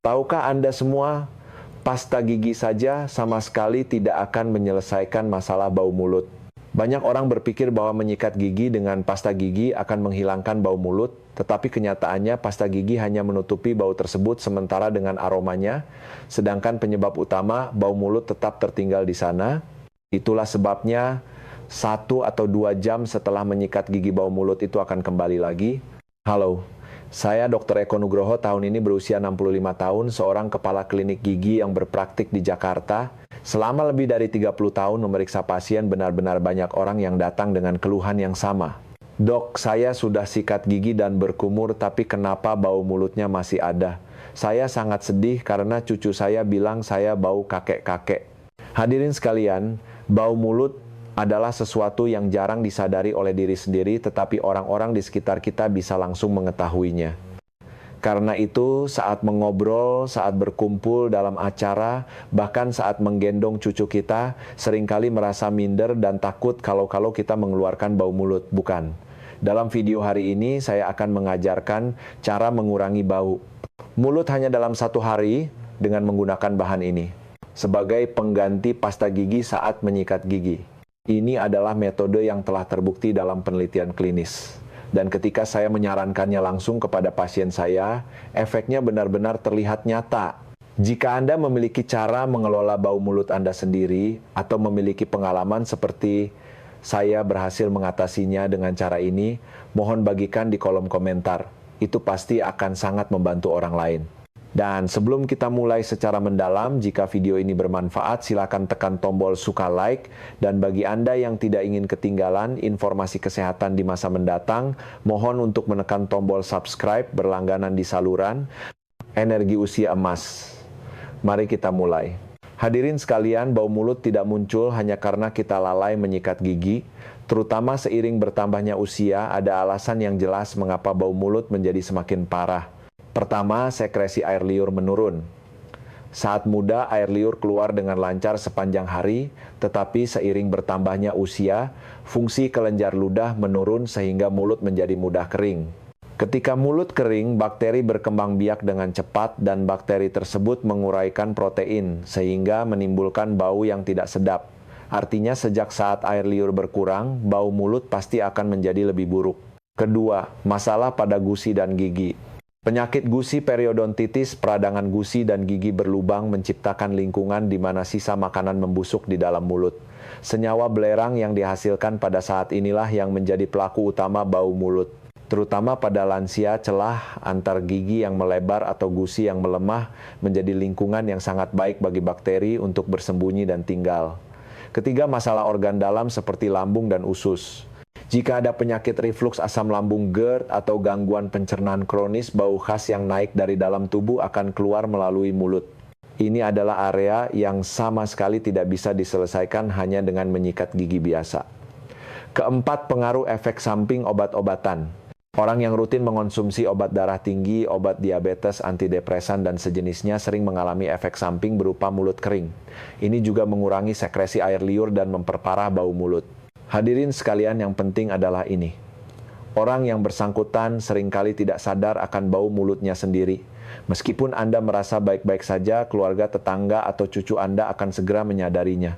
Tahukah Anda semua, pasta gigi saja sama sekali tidak akan menyelesaikan masalah bau mulut. Banyak orang berpikir bahwa menyikat gigi dengan pasta gigi akan menghilangkan bau mulut, tetapi kenyataannya pasta gigi hanya menutupi bau tersebut sementara dengan aromanya, sedangkan penyebab utama bau mulut tetap tertinggal di sana. Itulah sebabnya 1 atau 2 jam setelah menyikat gigi bau mulut itu akan kembali lagi. Halo. Saya Dr. Eko Nugroho, tahun ini berusia 65 tahun, seorang kepala klinik gigi yang berpraktik di Jakarta. Selama lebih dari 30 tahun memeriksa pasien, benar-benar banyak orang yang datang dengan keluhan yang sama. Dok, saya sudah sikat gigi dan berkumur, tapi kenapa bau mulutnya masih ada? Saya sangat sedih karena cucu saya bilang saya bau kakek-kakek. Hadirin sekalian, bau mulut adalah sesuatu yang jarang disadari oleh diri sendiri, tetapi orang-orang di sekitar kita bisa langsung mengetahuinya. Karena itu, saat mengobrol, saat berkumpul dalam acara, bahkan saat menggendong cucu kita, seringkali merasa minder dan takut kalau kita mengeluarkan bau mulut. Bukan. Dalam video hari ini, saya akan mengajarkan cara mengurangi bau mulut hanya dalam 1 hari dengan menggunakan bahan ini, sebagai pengganti pasta gigi saat menyikat gigi. Ini adalah metode yang telah terbukti dalam penelitian klinis. Dan ketika saya menyarankannya langsung kepada pasien saya, efeknya benar-benar terlihat nyata. Jika Anda memiliki cara mengelola bau mulut Anda sendiri, atau memiliki pengalaman seperti saya berhasil mengatasinya dengan cara ini, mohon bagikan di kolom komentar. Itu pasti akan sangat membantu orang lain. Dan sebelum kita mulai secara mendalam, jika video ini bermanfaat, silakan tekan tombol suka like. Dan bagi Anda yang tidak ingin ketinggalan informasi kesehatan di masa mendatang, mohon untuk menekan tombol subscribe berlangganan di saluran Energi Usia Emas. Mari kita mulai. Hadirin sekalian, bau mulut tidak muncul hanya karena kita lalai menyikat gigi. Terutama seiring bertambahnya usia, ada alasan yang jelas mengapa bau mulut menjadi semakin parah. Pertama, sekresi air liur menurun. Saat muda, air liur keluar dengan lancar sepanjang hari, tetapi seiring bertambahnya usia, fungsi kelenjar ludah menurun sehingga mulut menjadi mudah kering. Ketika mulut kering, bakteri berkembang biak dengan cepat dan bakteri tersebut menguraikan protein, sehingga menimbulkan bau yang tidak sedap. Artinya sejak saat air liur berkurang, bau mulut pasti akan menjadi lebih buruk. Kedua, masalah pada gusi dan gigi. Penyakit gusi periodontitis, peradangan gusi dan gigi berlubang menciptakan lingkungan di mana sisa makanan membusuk di dalam mulut. Senyawa belerang yang dihasilkan pada saat inilah yang menjadi pelaku utama bau mulut. Terutama pada lansia, celah antar gigi yang melebar atau gusi yang melemah menjadi lingkungan yang sangat baik bagi bakteri untuk bersembunyi dan tinggal. Ketiga, masalah organ dalam seperti lambung dan usus. Jika ada penyakit reflux asam lambung GERD atau gangguan pencernaan kronis, bau khas yang naik dari dalam tubuh akan keluar melalui mulut. Ini adalah area yang sama sekali tidak bisa diselesaikan hanya dengan menyikat gigi biasa. Keempat, pengaruh efek samping obat-obatan. Orang yang rutin mengonsumsi obat darah tinggi, obat diabetes, antidepresan, dan sejenisnya sering mengalami efek samping berupa mulut kering. Ini juga mengurangi sekresi air liur dan memperparah bau mulut. Hadirin sekalian, yang penting adalah ini. Orang yang bersangkutan seringkali tidak sadar akan bau mulutnya sendiri. Meskipun Anda merasa baik-baik saja, keluarga, tetangga, atau cucu Anda akan segera menyadarinya.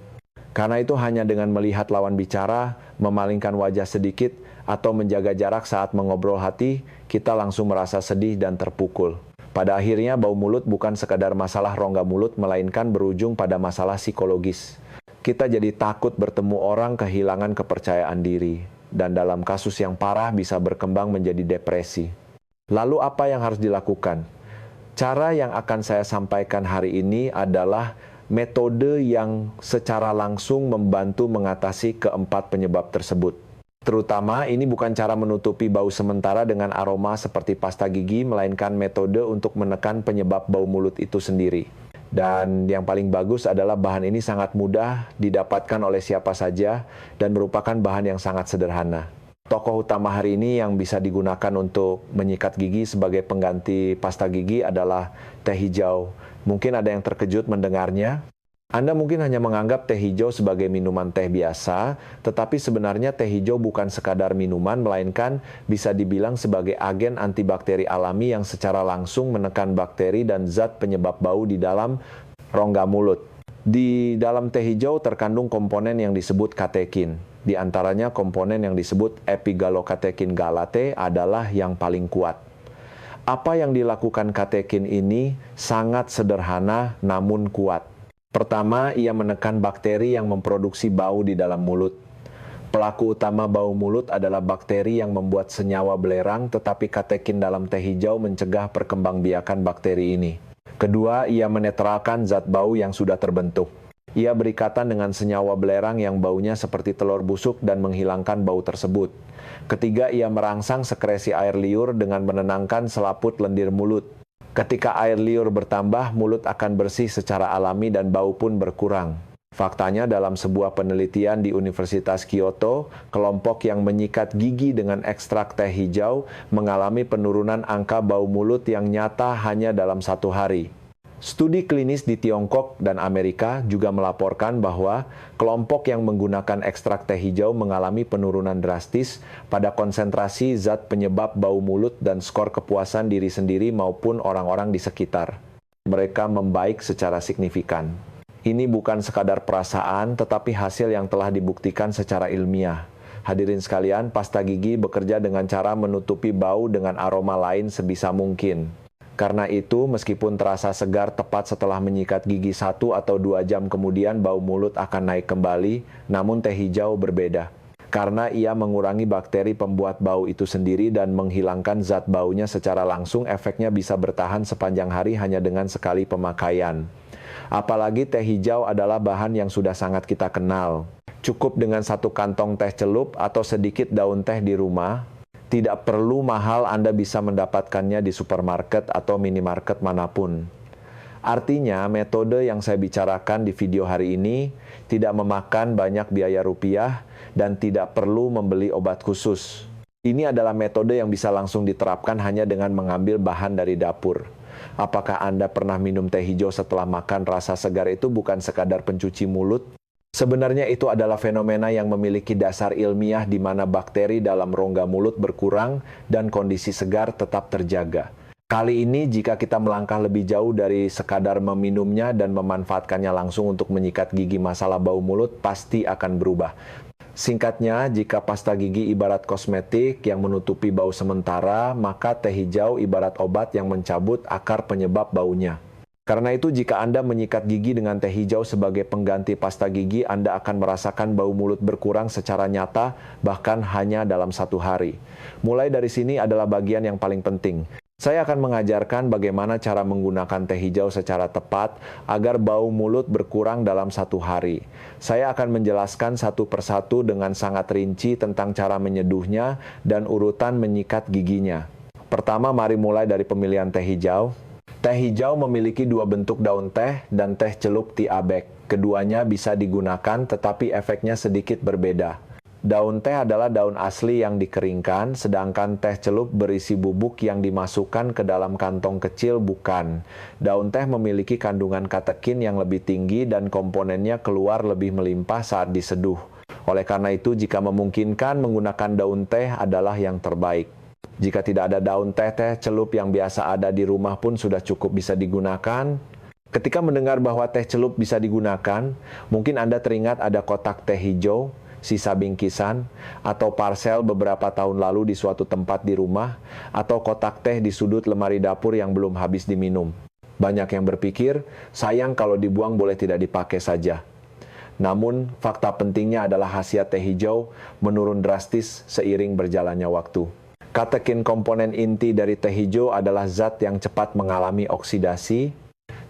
Karena itu hanya dengan melihat lawan bicara, memalingkan wajah sedikit, atau menjaga jarak saat mengobrol hati, kita langsung merasa sedih dan terpukul. Pada akhirnya, bau mulut bukan sekadar masalah rongga mulut, melainkan berujung pada masalah psikologis. Kita jadi takut bertemu orang, kehilangan kepercayaan diri, dan dalam kasus yang parah bisa berkembang menjadi depresi. Lalu apa yang harus dilakukan? Cara yang akan saya sampaikan hari ini adalah metode yang secara langsung membantu mengatasi keempat penyebab tersebut. Terutama ini bukan cara menutupi bau sementara dengan aroma seperti pasta gigi, melainkan metode untuk menekan penyebab bau mulut itu sendiri. Dan yang paling bagus adalah bahan ini sangat mudah didapatkan oleh siapa saja dan merupakan bahan yang sangat sederhana. Tokoh utama hari ini yang bisa digunakan untuk menyikat gigi sebagai pengganti pasta gigi adalah teh hijau. Mungkin ada yang terkejut mendengarnya. Anda mungkin hanya menganggap teh hijau sebagai minuman teh biasa, tetapi sebenarnya teh hijau bukan sekadar minuman, melainkan bisa dibilang sebagai agen antibakteri alami yang secara langsung menekan bakteri dan zat penyebab bau di dalam rongga mulut. Di dalam teh hijau terkandung komponen yang disebut katekin. Di antaranya komponen yang disebut epigalokatekin galate adalah yang paling kuat. Apa yang dilakukan katekin ini sangat sederhana namun kuat. Pertama, ia menekan bakteri yang memproduksi bau di dalam mulut. Pelaku utama bau mulut adalah bakteri yang membuat senyawa belerang, tetapi katekin dalam teh hijau mencegah perkembangbiakan bakteri ini. Kedua, ia menetralkan zat bau yang sudah terbentuk. Ia berikatan dengan senyawa belerang yang baunya seperti telur busuk dan menghilangkan bau tersebut. Ketiga, ia merangsang sekresi air liur dengan menenangkan selaput lendir mulut. Ketika air liur bertambah, mulut akan bersih secara alami dan bau pun berkurang. Faktanya dalam sebuah penelitian di Universitas Kyoto, kelompok yang menyikat gigi dengan ekstrak teh hijau mengalami penurunan angka bau mulut yang nyata hanya dalam 1 hari. Studi klinis di Tiongkok dan Amerika juga melaporkan bahwa kelompok yang menggunakan ekstrak teh hijau mengalami penurunan drastis pada konsentrasi zat penyebab bau mulut dan skor kepuasan diri sendiri maupun orang-orang di sekitar. Mereka membaik secara signifikan. Ini bukan sekadar perasaan, tetapi hasil yang telah dibuktikan secara ilmiah. Hadirin sekalian, pasta gigi bekerja dengan cara menutupi bau dengan aroma lain sebisa mungkin. Karena itu, meskipun terasa segar tepat setelah menyikat gigi 1 atau 2 jam kemudian bau mulut akan naik kembali, namun teh hijau berbeda. Karena ia mengurangi bakteri pembuat bau itu sendiri dan menghilangkan zat baunya secara langsung, efeknya bisa bertahan sepanjang hari hanya dengan sekali pemakaian. Apalagi teh hijau adalah bahan yang sudah sangat kita kenal. Cukup dengan 1 kantong teh celup atau sedikit daun teh di rumah. Tidak perlu mahal, Anda bisa mendapatkannya di supermarket atau minimarket manapun. Artinya, metode yang saya bicarakan di video hari ini tidak memakan banyak biaya rupiah dan tidak perlu membeli obat khusus. Ini adalah metode yang bisa langsung diterapkan hanya dengan mengambil bahan dari dapur. Apakah Anda pernah minum teh hijau setelah makan? Rasa segar itu bukan sekadar pencuci mulut. Sebenarnya itu adalah fenomena yang memiliki dasar ilmiah di mana bakteri dalam rongga mulut berkurang dan kondisi segar tetap terjaga. Kali ini jika kita melangkah lebih jauh dari sekadar meminumnya dan memanfaatkannya langsung untuk menyikat gigi, masalah bau mulut pasti akan berubah. Singkatnya, jika pasta gigi ibarat kosmetik yang menutupi bau sementara, maka teh hijau ibarat obat yang mencabut akar penyebab baunya. Karena itu, jika Anda menyikat gigi dengan teh hijau sebagai pengganti pasta gigi, Anda akan merasakan bau mulut berkurang secara nyata, bahkan hanya dalam 1 hari. Mulai dari sini adalah bagian yang paling penting. Saya akan mengajarkan bagaimana cara menggunakan teh hijau secara tepat agar bau mulut berkurang dalam 1 hari. Saya akan menjelaskan satu persatu dengan sangat rinci tentang cara menyeduhnya dan urutan menyikat giginya. Pertama, mari mulai dari pemilihan teh hijau. Teh hijau memiliki 2 bentuk daun teh dan teh celup tiabek. Keduanya bisa digunakan, tetapi efeknya sedikit berbeda. Daun teh adalah daun asli yang dikeringkan, sedangkan teh celup berisi bubuk yang dimasukkan ke dalam kantong kecil bukan. Daun teh memiliki kandungan katekin yang lebih tinggi dan komponennya keluar lebih melimpah saat diseduh. Oleh karena itu, jika memungkinkan, menggunakan daun teh adalah yang terbaik. Jika tidak ada daun teh celup yang biasa ada di rumah pun sudah cukup bisa digunakan. Ketika mendengar bahwa teh celup bisa digunakan, mungkin Anda teringat ada kotak teh hijau, sisa bingkisan, atau parsel beberapa tahun lalu di suatu tempat di rumah, atau kotak teh di sudut lemari dapur yang belum habis diminum. Banyak yang berpikir, sayang kalau dibuang boleh tidak dipakai saja. Namun, fakta pentingnya adalah khasiat teh hijau menurun drastis seiring berjalannya waktu. Katekin komponen inti dari teh hijau adalah zat yang cepat mengalami oksidasi.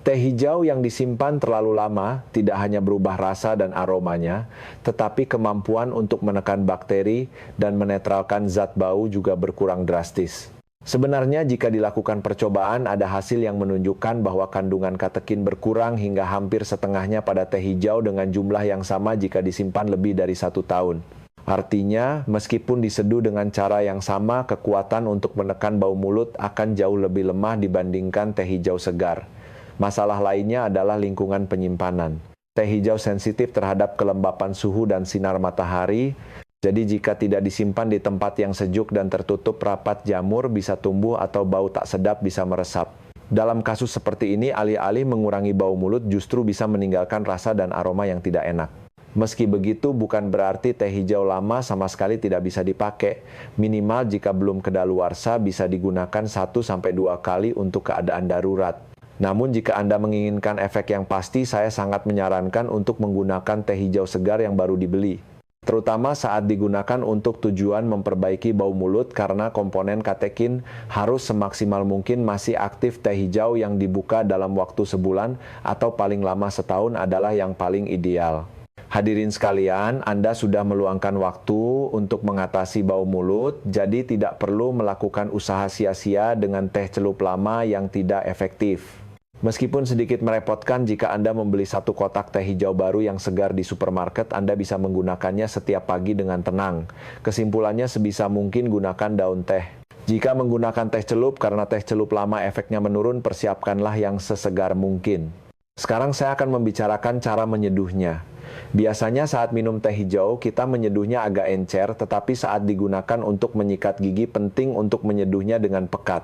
Teh hijau yang disimpan terlalu lama tidak hanya berubah rasa dan aromanya, tetapi kemampuan untuk menekan bakteri dan menetralkan zat bau juga berkurang drastis. Sebenarnya jika dilakukan percobaan, ada hasil yang menunjukkan bahwa kandungan katekin berkurang hingga hampir setengahnya pada teh hijau dengan jumlah yang sama jika disimpan lebih dari 1 tahun. Artinya, meskipun diseduh dengan cara yang sama, kekuatan untuk menekan bau mulut akan jauh lebih lemah dibandingkan teh hijau segar. Masalah lainnya adalah lingkungan penyimpanan. Teh hijau sensitif terhadap kelembapan suhu dan sinar matahari. Jadi jika tidak disimpan di tempat yang sejuk dan tertutup rapat, jamur bisa tumbuh atau bau tak sedap bisa meresap. Dalam kasus seperti ini, alih-alih mengurangi bau mulut justru bisa meninggalkan rasa dan aroma yang tidak enak. Meski begitu, bukan berarti teh hijau lama sama sekali tidak bisa dipakai. Minimal jika belum kedaluarsa bisa digunakan 1-2 kali untuk keadaan darurat. Namun jika Anda menginginkan efek yang pasti, saya sangat menyarankan untuk menggunakan teh hijau segar yang baru dibeli. Terutama saat digunakan untuk tujuan memperbaiki bau mulut karena komponen katekin harus semaksimal mungkin masih aktif. Teh hijau yang dibuka dalam waktu sebulan atau paling lama setahun adalah yang paling ideal. Hadirin sekalian, Anda sudah meluangkan waktu untuk mengatasi bau mulut, jadi tidak perlu melakukan usaha sia-sia dengan teh celup lama yang tidak efektif. Meskipun sedikit merepotkan, jika Anda membeli 1 kotak teh hijau baru yang segar di supermarket, Anda bisa menggunakannya setiap pagi dengan tenang. Kesimpulannya, sebisa mungkin gunakan daun teh. Jika menggunakan teh celup, karena teh celup lama efeknya menurun, persiapkanlah yang sesegar mungkin. Sekarang saya akan membicarakan cara menyeduhnya. Biasanya saat minum teh hijau, kita menyeduhnya agak encer, tetapi saat digunakan untuk menyikat gigi, penting untuk menyeduhnya dengan pekat.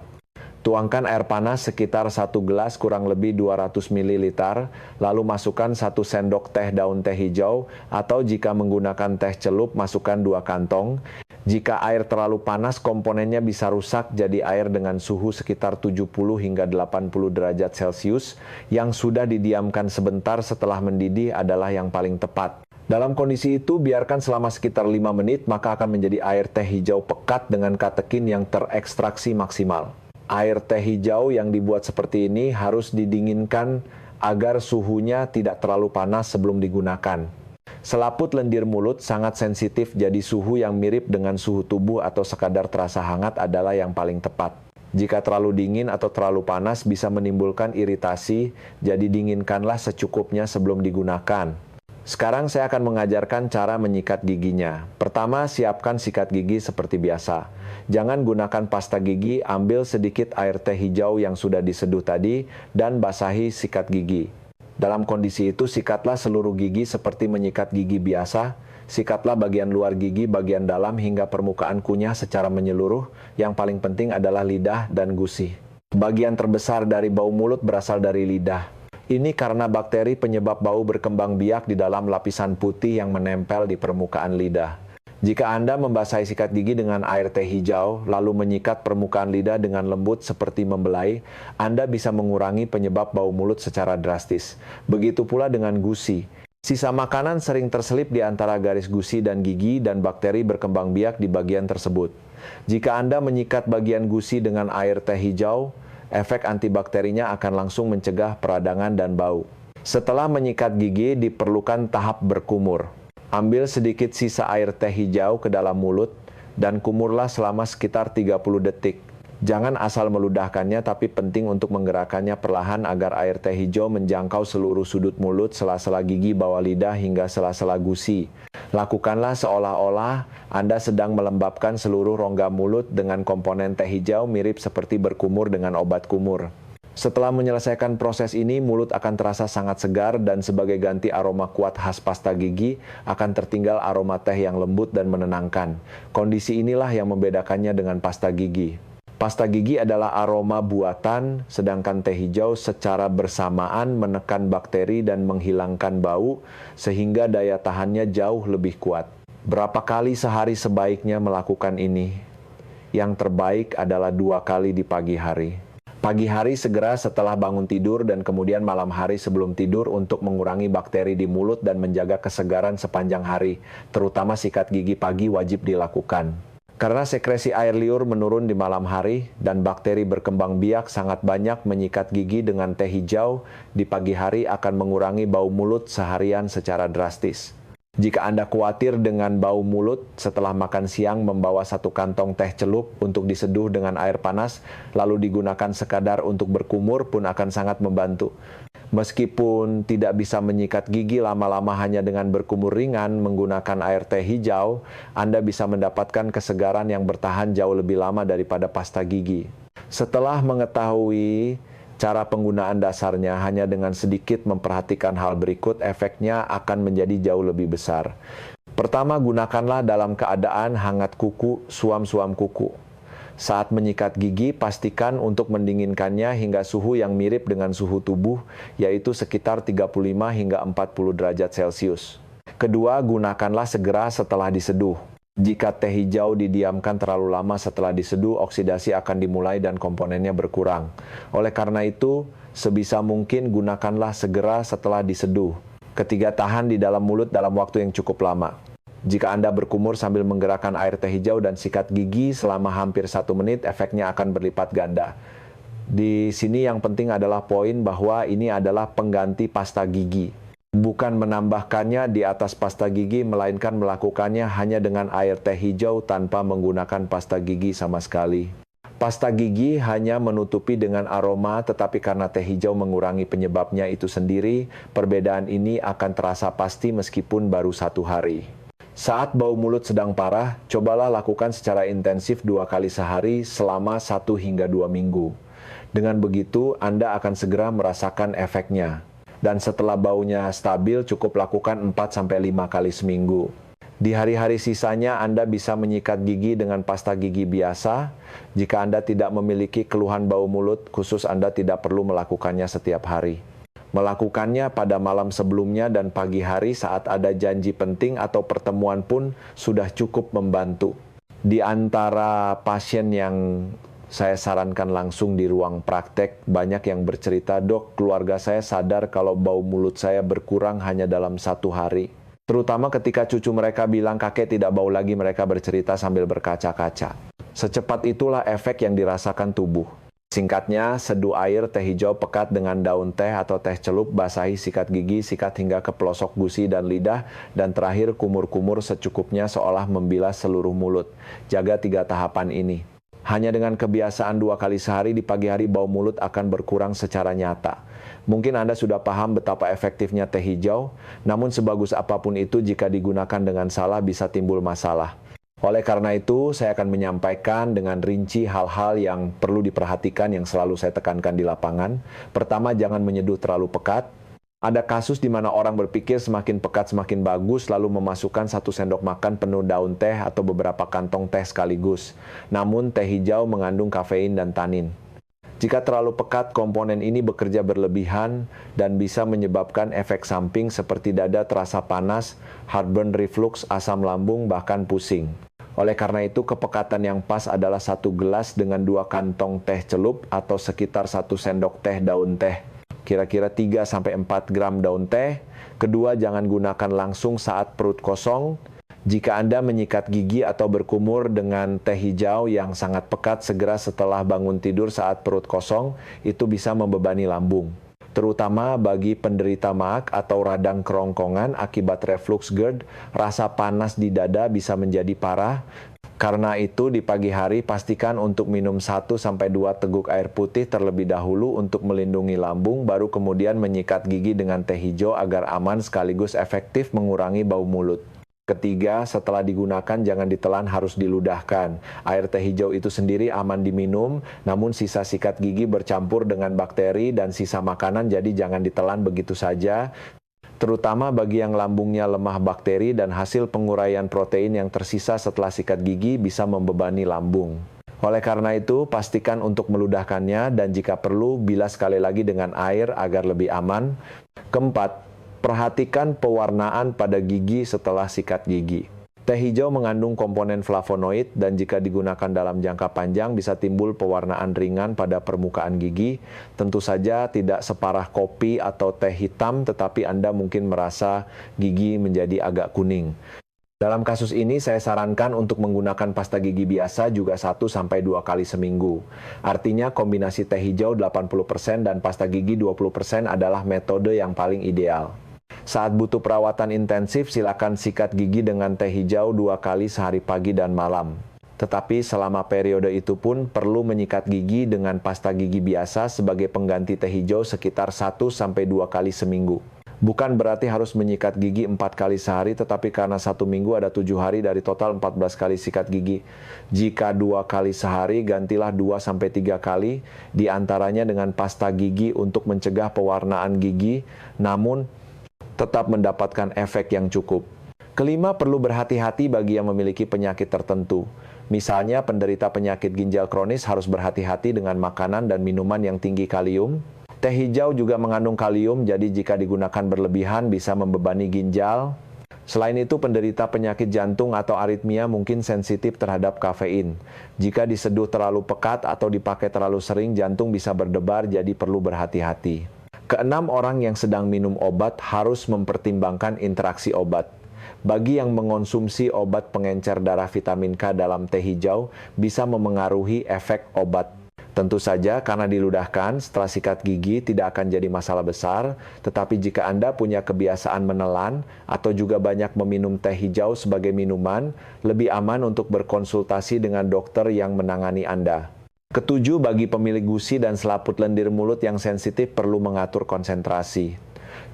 Tuangkan air panas sekitar 1 gelas kurang lebih 200 ml, lalu masukkan 1 sendok teh daun teh hijau, atau jika menggunakan teh celup, masukkan 2 kantong. Jika air terlalu panas, komponennya bisa rusak, jadi air dengan suhu sekitar 70 hingga 80 derajat Celcius, yang sudah didiamkan sebentar setelah mendidih adalah yang paling tepat. Dalam kondisi itu, biarkan selama sekitar 5 menit, maka akan menjadi air teh hijau pekat dengan katekin yang terekstraksi maksimal. Air teh hijau yang dibuat seperti ini harus didinginkan agar suhunya tidak terlalu panas sebelum digunakan. Selaput lendir mulut sangat sensitif, jadi suhu yang mirip dengan suhu tubuh atau sekadar terasa hangat adalah yang paling tepat. Jika terlalu dingin atau terlalu panas bisa menimbulkan iritasi, jadi dinginkanlah secukupnya sebelum digunakan. Sekarang saya akan mengajarkan cara menyikat giginya. Pertama, siapkan sikat gigi seperti biasa. Jangan gunakan pasta gigi, ambil sedikit air teh hijau yang sudah diseduh tadi, dan basahi sikat gigi. Dalam kondisi itu, sikatlah seluruh gigi seperti menyikat gigi biasa. Sikatlah bagian luar gigi, bagian dalam, hingga permukaan kunyah secara menyeluruh. Yang paling penting adalah lidah dan gusi. Bagian terbesar dari bau mulut berasal dari lidah. Ini karena bakteri penyebab bau berkembang biak di dalam lapisan putih yang menempel di permukaan lidah. Jika Anda membasahi sikat gigi dengan air teh hijau, lalu menyikat permukaan lidah dengan lembut seperti membelai, Anda bisa mengurangi penyebab bau mulut secara drastis. Begitu pula dengan gusi. Sisa makanan sering terselip di antara garis gusi dan gigi, dan bakteri berkembang biak di bagian tersebut. Jika Anda menyikat bagian gusi dengan air teh hijau, efek antibakterinya akan langsung mencegah peradangan dan bau. Setelah menyikat gigi, diperlukan tahap berkumur. Ambil sedikit sisa air teh hijau ke dalam mulut, dan kumurlah selama sekitar 30 detik. Jangan asal meludahkannya, tapi penting untuk menggerakkannya perlahan agar air teh hijau menjangkau seluruh sudut mulut, sela-sela gigi, bawah lidah, hingga sela-sela gusi. Lakukanlah seolah-olah Anda sedang melembabkan seluruh rongga mulut dengan komponen teh hijau, mirip seperti berkumur dengan obat kumur. Setelah menyelesaikan proses ini, mulut akan terasa sangat segar, dan sebagai ganti aroma kuat khas pasta gigi, akan tertinggal aroma teh yang lembut dan menenangkan. Kondisi inilah yang membedakannya dengan pasta gigi. Pasta gigi adalah aroma buatan, sedangkan teh hijau secara bersamaan menekan bakteri dan menghilangkan bau, sehingga daya tahannya jauh lebih kuat. Berapa kali sehari sebaiknya melakukan ini? Yang terbaik adalah 2 kali di pagi hari. Pagi hari segera setelah bangun tidur, dan kemudian malam hari sebelum tidur untuk mengurangi bakteri di mulut dan menjaga kesegaran sepanjang hari. Terutama sikat gigi pagi wajib dilakukan. Karena sekresi air liur menurun di malam hari dan bakteri berkembang biak sangat banyak, menyikat gigi dengan teh hijau di pagi hari akan mengurangi bau mulut seharian secara drastis. Jika Anda khawatir dengan bau mulut, setelah makan siang membawa 1 kantong teh celup untuk diseduh dengan air panas, lalu digunakan sekadar untuk berkumur pun akan sangat membantu. Meskipun tidak bisa menyikat gigi lama-lama hanya dengan berkumur ringan menggunakan air teh hijau, Anda bisa mendapatkan kesegaran yang bertahan jauh lebih lama daripada pasta gigi. Setelah mengetahui Cara penggunaan dasarnya hanya dengan sedikit memperhatikan hal berikut, efeknya akan menjadi jauh lebih besar. Pertama, gunakanlah dalam keadaan hangat kuku, suam-suam kuku. Saat menyikat gigi, pastikan untuk mendinginkannya hingga suhu yang mirip dengan suhu tubuh, yaitu sekitar 35 hingga 40 derajat Celcius. Kedua, gunakanlah segera setelah diseduh. Jika teh hijau didiamkan terlalu lama setelah diseduh, oksidasi akan dimulai dan komponennya berkurang. Oleh karena itu, sebisa mungkin gunakanlah segera setelah diseduh. Ketiga, tahan di dalam mulut dalam waktu yang cukup lama. Jika Anda berkumur sambil menggerakkan air teh hijau dan sikat gigi selama hampir 1 menit, efeknya akan berlipat ganda. Di sini yang penting adalah poin bahwa ini adalah pengganti pasta gigi. Bukan menambahkannya di atas pasta gigi, melainkan melakukannya hanya dengan air teh hijau tanpa menggunakan pasta gigi sama sekali. Pasta gigi hanya menutupi dengan aroma, tetapi karena teh hijau mengurangi penyebabnya itu sendiri, perbedaan ini akan terasa pasti meskipun baru 1 hari. Saat bau mulut sedang parah, cobalah lakukan secara intensif 2 kali sehari selama 1 hingga 2 minggu. Dengan begitu, Anda akan segera merasakan efeknya. Dan setelah baunya stabil, cukup lakukan 4-5 kali seminggu. Di hari-hari sisanya, Anda bisa menyikat gigi dengan pasta gigi biasa. Jika Anda tidak memiliki keluhan bau mulut khusus, Anda tidak perlu melakukannya setiap hari. Melakukannya pada malam sebelumnya dan pagi hari saat ada janji penting atau pertemuan pun sudah cukup membantu. Di antara pasien yang saya sarankan langsung di ruang praktek, banyak yang bercerita, "Dok, keluarga saya sadar kalau bau mulut saya berkurang hanya dalam 1 hari." Terutama ketika cucu mereka bilang kakek tidak bau lagi, mereka bercerita sambil berkaca-kaca. Secepat itulah efek yang dirasakan tubuh. Singkatnya, seduh air teh hijau pekat dengan daun teh atau teh celup, basahi sikat gigi, sikat hingga ke pelosok gusi dan lidah, dan terakhir kumur-kumur secukupnya seolah membilas seluruh mulut. Jaga 3 tahapan ini. Hanya dengan kebiasaan 2 kali sehari di pagi hari, bau mulut akan berkurang secara nyata. Mungkin Anda sudah paham betapa efektifnya teh hijau, namun sebagus apapun itu jika digunakan dengan salah bisa timbul masalah. Oleh karena itu, saya akan menyampaikan dengan rinci hal-hal yang perlu diperhatikan yang selalu saya tekankan di lapangan. Pertama, jangan menyeduh terlalu pekat. Ada kasus di mana orang berpikir semakin pekat semakin bagus, lalu memasukkan 1 sendok makan penuh daun teh atau beberapa kantong teh sekaligus. Namun teh hijau mengandung kafein dan tanin. Jika terlalu pekat, komponen ini bekerja berlebihan dan bisa menyebabkan efek samping seperti dada terasa panas, heartburn, reflux, asam lambung, bahkan pusing. Oleh karena itu, kepekatan yang pas adalah 1 gelas dengan 2 kantong teh celup atau sekitar 1 sendok teh daun teh. Kira-kira 3-4 gram daun teh. Kedua, jangan gunakan langsung saat perut kosong. Jika Anda menyikat gigi atau berkumur dengan teh hijau yang sangat pekat segera setelah bangun tidur saat perut kosong, itu bisa membebani lambung. Terutama bagi penderita maag atau radang kerongkongan akibat reflux GERD, rasa panas di dada bisa menjadi parah. Karena itu, di pagi hari pastikan untuk minum 1-2 teguk air putih terlebih dahulu untuk melindungi lambung, baru kemudian menyikat gigi dengan teh hijau agar aman sekaligus efektif mengurangi bau mulut. Ketiga, setelah digunakan jangan ditelan, harus diludahkan. Air teh hijau itu sendiri aman diminum, namun sisa sikat gigi bercampur dengan bakteri dan sisa makanan, jadi jangan ditelan begitu saja. Terutama bagi yang lambungnya lemah bakteri dan hasil penguraian protein yang tersisa setelah sikat gigi bisa membebani lambung. Oleh karena itu, pastikan untuk meludahkannya dan jika perlu, bilas sekali lagi dengan air agar lebih aman. Keempat, perhatikan pewarnaan pada gigi setelah sikat gigi. Teh hijau mengandung komponen flavonoid dan jika digunakan dalam jangka panjang bisa timbul pewarnaan ringan pada permukaan gigi. Tentu saja tidak separah kopi atau teh hitam, tetapi Anda mungkin merasa gigi menjadi agak kuning. Dalam kasus ini saya sarankan untuk menggunakan pasta gigi biasa juga 1-2 kali seminggu. Artinya kombinasi teh hijau 80% dan pasta gigi 20% adalah metode yang paling ideal. Saat butuh perawatan intensif, silakan sikat gigi dengan teh hijau 2 kali sehari pagi dan malam. Tetapi selama periode itu pun perlu menyikat gigi dengan pasta gigi biasa sebagai pengganti teh hijau sekitar 1-2 kali seminggu. Bukan berarti harus menyikat gigi 4 kali sehari, tetapi karena 1 minggu ada 7 hari dari total 14 kali sikat gigi. Jika 2 kali sehari, gantilah 2-3 kali, diantaranya dengan pasta gigi untuk mencegah pewarnaan gigi, namun tetap mendapatkan efek yang cukup. Kelima, perlu berhati-hati bagi yang memiliki penyakit tertentu. Misalnya, penderita penyakit ginjal kronis harus berhati-hati dengan makanan dan minuman yang tinggi kalium. Teh hijau juga mengandung kalium, jadi jika digunakan berlebihan bisa membebani ginjal. Selain itu, penderita penyakit jantung atau aritmia mungkin sensitif terhadap kafein. Jika diseduh terlalu pekat atau dipakai terlalu sering, jantung bisa berdebar, jadi perlu berhati-hati. Keenam, orang yang sedang minum obat harus mempertimbangkan interaksi obat. Bagi yang mengonsumsi obat pengencer darah vitamin K dalam teh hijau, bisa memengaruhi efek obat. Tentu saja karena diludahkan setelah sikat gigi tidak akan jadi masalah besar, tetapi jika Anda punya kebiasaan menelan atau juga banyak meminum teh hijau sebagai minuman, lebih aman untuk berkonsultasi dengan dokter yang menangani Anda. Ketujuh, bagi pemilik gusi dan selaput lendir mulut yang sensitif perlu mengatur konsentrasi.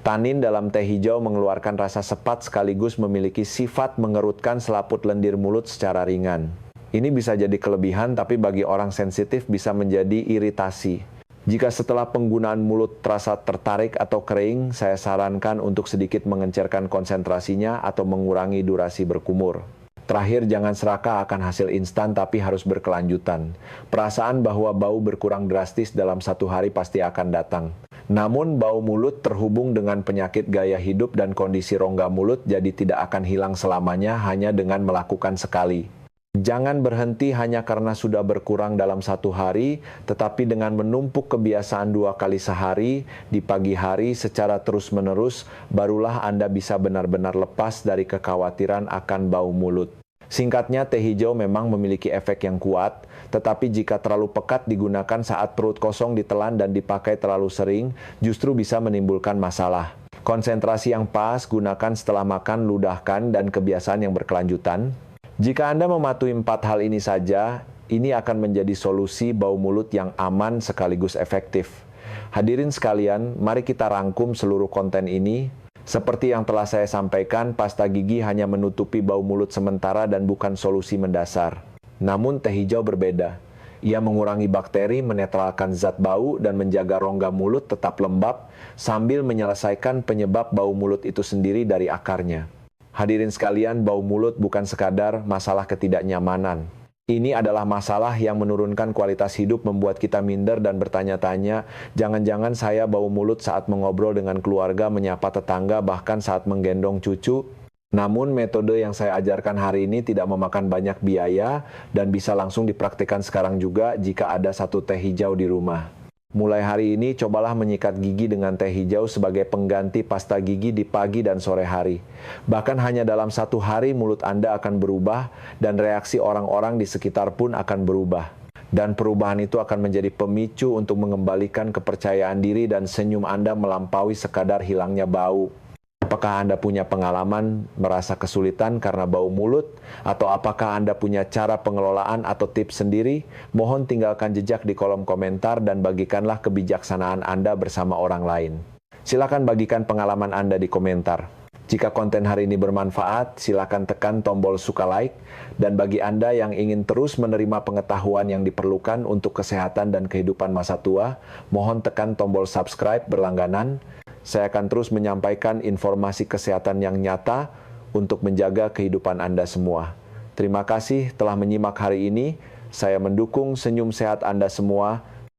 Tanin dalam teh hijau mengeluarkan rasa sepat sekaligus memiliki sifat mengerutkan selaput lendir mulut secara ringan. Ini bisa jadi kelebihan, tapi bagi orang sensitif bisa menjadi iritasi. Jika setelah penggunaan mulut terasa tertarik atau kering, saya sarankan untuk sedikit mengencerkan konsentrasinya atau mengurangi durasi berkumur. Terakhir, jangan serakah akan hasil instan, tapi harus berkelanjutan. Perasaan bahwa bau berkurang drastis dalam 1 hari pasti akan datang. Namun, bau mulut terhubung dengan penyakit gaya hidup dan kondisi rongga mulut, jadi tidak akan hilang selamanya hanya dengan melakukan sekali. Jangan berhenti hanya karena sudah berkurang dalam 1 hari, tetapi dengan menumpuk kebiasaan 2 kali sehari, di pagi hari secara terus-menerus, barulah Anda bisa benar-benar lepas dari kekhawatiran akan bau mulut. Singkatnya, teh hijau memang memiliki efek yang kuat, tetapi jika terlalu pekat digunakan saat perut kosong ditelan dan dipakai terlalu sering, justru bisa menimbulkan masalah. Konsentrasi yang pas, gunakan setelah makan, ludahkan, dan kebiasaan yang berkelanjutan. Jika Anda mematuhi 4 hal ini saja, ini akan menjadi solusi bau mulut yang aman sekaligus efektif. Hadirin sekalian, mari kita rangkum seluruh konten ini. Seperti yang telah saya sampaikan, pasta gigi hanya menutupi bau mulut sementara dan bukan solusi mendasar. Namun teh hijau berbeda. Ia mengurangi bakteri, menetralkan zat bau, dan menjaga rongga mulut tetap lembab, sambil menyelesaikan penyebab bau mulut itu sendiri dari akarnya. Hadirin sekalian, bau mulut bukan sekadar masalah ketidaknyamanan. Ini adalah masalah yang menurunkan kualitas hidup, membuat kita minder dan bertanya-tanya, jangan-jangan saya bau mulut saat mengobrol dengan keluarga, menyapa tetangga, bahkan saat menggendong cucu. Namun metode yang saya ajarkan hari ini tidak memakan banyak biaya dan bisa langsung dipraktikkan sekarang juga jika ada 1 teh hijau di rumah. Mulai hari ini, cobalah menyikat gigi dengan teh hijau sebagai pengganti pasta gigi di pagi dan sore hari. Bahkan hanya dalam 1 hari, mulut Anda akan berubah dan reaksi orang-orang di sekitar pun akan berubah. Dan perubahan itu akan menjadi pemicu untuk mengembalikan kepercayaan diri dan senyum Anda melampaui sekadar hilangnya bau. Apakah Anda punya pengalaman merasa kesulitan karena bau mulut? Atau apakah Anda punya cara pengelolaan atau tips sendiri? Mohon tinggalkan jejak di kolom komentar dan bagikanlah kebijaksanaan Anda bersama orang lain. Silakan bagikan pengalaman Anda di komentar. Jika konten hari ini bermanfaat, silakan tekan tombol suka like. Dan bagi Anda yang ingin terus menerima pengetahuan yang diperlukan untuk kesehatan dan kehidupan masa tua, mohon tekan tombol subscribe berlangganan. Saya akan terus menyampaikan informasi kesehatan yang nyata untuk menjaga kehidupan Anda semua. Terima kasih telah menyimak hari ini. Saya mendukung senyum sehat Anda semua.